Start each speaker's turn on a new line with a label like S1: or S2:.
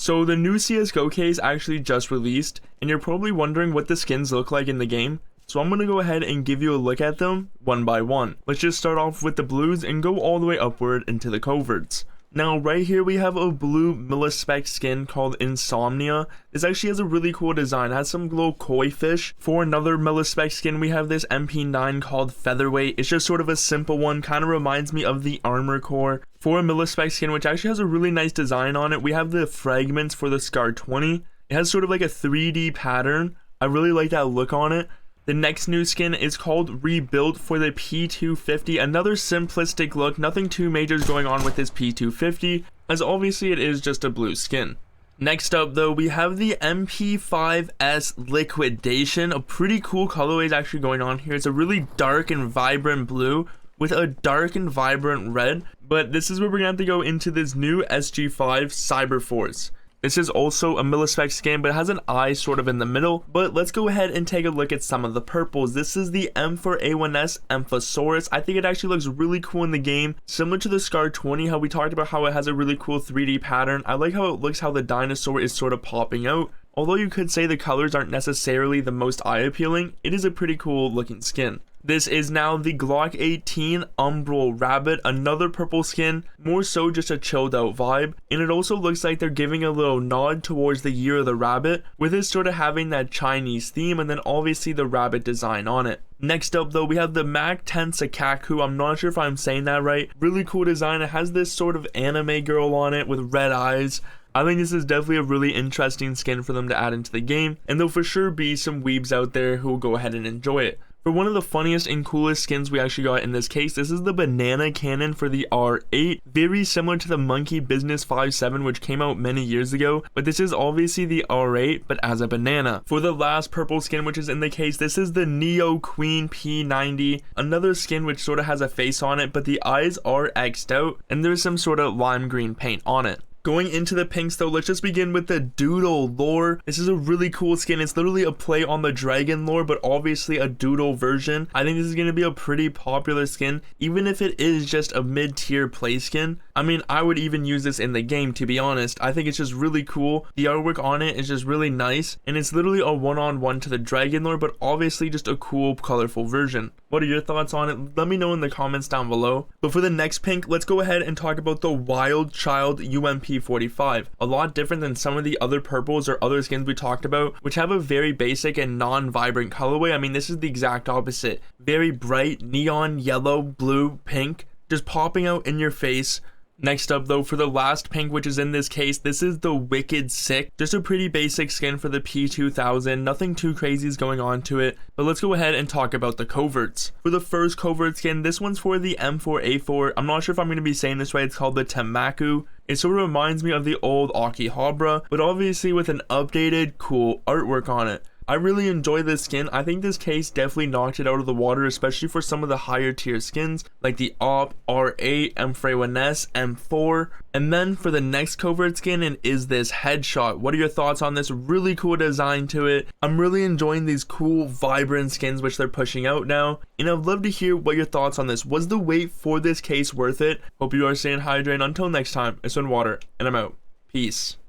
S1: So the new CSGO case actually just released, and you're probably wondering what the skins look like in the game. So I'm going to go ahead and give you a look at them one by one. Let's just start off with the blues and go all the way upward into the coverts. Now right here we have a blue millispec skin called Insomnia. This actually has a really cool design. It has some little koi fish. For another millispec skin we have this MP9 called Featherweight. It's just sort of a simple one, kind of reminds me of the Armor Core. For a millispec skin which actually has a really nice design on it, we have the fragments for the Scar 20. It has sort of like a 3D pattern. I really like that look on it. The next new skin is called Rebuilt for the P250, another simplistic look, nothing too major is going on with this P250, as obviously it is just a blue skin. Next up though, we have the MP5S Liquidation, a pretty cool colorway is actually going on here. It's a really dark and vibrant blue with a dark and vibrant red, but this is where we're gonna have to go into this new SG5 Cyberforce. This is also a millispec skin, but it has an eye sort of in the middle. But let's go ahead and take a look at some of the purples. This is the M4A1S Amphosaurus. I think it actually looks really cool in the game. Similar to the Scar 20, how we talked about how it has a really cool 3D pattern. I like how it looks, how the dinosaur is sort of popping out. Although you could say the colors aren't necessarily the most eye appealing, it is a pretty cool looking skin. This is now the Glock 18 Umbral Rabbit, another purple skin, more so just a chilled out vibe, and it also looks like they're giving a little nod towards the Year of the Rabbit, with it sort of having that Chinese theme and then obviously the rabbit design on it. Next up though, we have the Mac 10 Sakaku. I'm not sure if I'm saying that right. Really cool design. It has this sort of anime girl on it with red eyes. I think this is definitely a really interesting skin for them to add into the game, and there'll for sure be some weebs out there who will go ahead and enjoy it. For one of the funniest and coolest skins we actually got in this case, this is the banana cannon for the R8, very similar to the Monkey Business 5.7 which came out many years ago, but this is obviously the R8 but as a banana. For the last purple skin which is in the case, this is the Neo Queen P90, another skin which sort of has a face on it, but the eyes are X'd out and there's some sort of lime green paint on it. Going into the pinks though, let's just begin with the Doodle lore. This is a really cool skin. It's literally a play on the dragon lore, but obviously a doodle version. I think this is going to be a pretty popular skin, even if it is just a mid-tier play skin. I mean, I would even use this in the game, to be honest. I think it's just really cool. The artwork on it is just really nice, and it's literally a one-on-one to the dragon lore, but obviously just a cool, colorful version. What are your thoughts on it? Let me know in the comments down below. But for the next pink, let's go ahead and talk about the Wild Child UMP45. A lot different than some of the other purples or other skins we talked about, which have a very basic and non-vibrant colorway. I mean, this is the exact opposite. Very bright, neon, yellow, blue, pink, just popping out in your face. Next up though, for the last pink which is in this case, this is the Wicked Sick. Just a pretty basic skin for the P2000, nothing too crazy is going on to it, but let's go ahead and talk about the coverts. For the first covert skin, this one's for the M4A4. I'm not sure if I'm going to be saying this right. It's called the Tamaku. It sort of reminds me of the old Akihabara, but obviously with an updated, cool artwork on it. I really enjoy this skin. I think this case definitely knocked it out of the water, especially for some of the higher tier skins like the OP, R8, M4A1S, M4. And then for the next covert skin, and is this Headshot. What are your thoughts on this? Really cool design to it. I'm really enjoying these cool, vibrant skins which they're pushing out now. And I'd love to hear what your thoughts on this. Was the wait for this case worth it? Hope you are staying hydrated. Until next time, it's been Water, and I'm out. Peace.